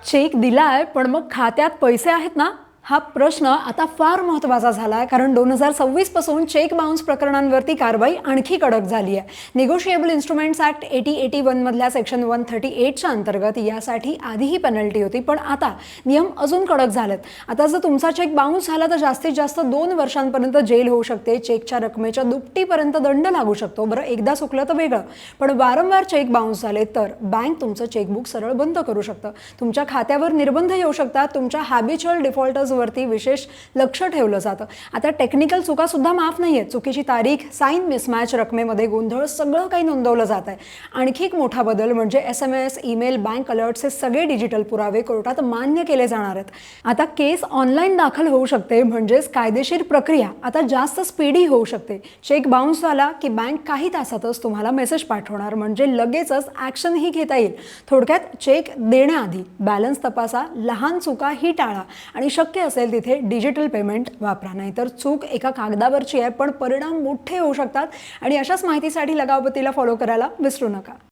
Check दिलाय पण मग खात्यात पैसे आहेत ना, हा प्रश्न आता फार महत्त्वाचा झाला आहे. कारण 2026 पासून चेक बाउन्स प्रकरणांवरती कारवाई आणखी कडक झाली आहे. निगोशिएबल इन्स्ट्रुमेंट्स ॲक्ट 8081 मधल्या सेक्शन 138च्या अंतर्गत यासाठी आधीही पेनल्टी होती, पण आता नियम अजून कडक झालेत. आता जर तुमचा चेक बाउन्स झाला तर जास्तीत जास्त 2 वर्षांपर्यंत जेल होऊ शकते. चेकच्या रकमेच्या दुपटीपर्यंत दंड लागू शकतो. बरं, एकदा चुकलं तर वेगळं, पण वारंवार चेक बाउन्स झाले तर बँक तुमचं चेकबुक सरळ बंद करू शकतं. तुमच्या खात्यावर निर्बंध येऊ शकतात. तुमच्या हॅबिच्युअल डिफॉल्टर्स वरती विशेष लक्ष ठेवलं जातं. आता टेक्निकल चुका सुद्धा माफ नाहीये. चुकीची तारीख, साइन मिसमॅच, रकमेमध्ये गोंधळ, सगळं काही नोंदवलं जात आहे. आणखी एक मोठा बदल म्हणजे SMS, ईमेल, बँक अलर्ट्स हे सगळे डिजिटल पुरावे कोर्टात मान्य केले जाणार आहेत. आता केस ऑनलाईन दाखल होऊ शकते, म्हणजेच कायदेशीर प्रक्रिया आता जास्त स्पीडी होऊ शकते. चेक बाउन्स झाला की बँक काही तासातच तुम्हाला मेसेज पाठवणार, म्हणजे लगेचच ॲक्शनही घेता येईल. थोडक्यात चेक देण्याआधी बॅलन्स तपासा, लहान चुका ही टाळा आणि शक्य असेल तिथे डिजिटल पेमेंट वापरा. नाहीतर चूक एका कागदावरची आहे, पण परिणाम मोठे होऊ शकतात. आणि अशाच माहितीसाठी लगावतीला फॉलो करायला विसरू नका.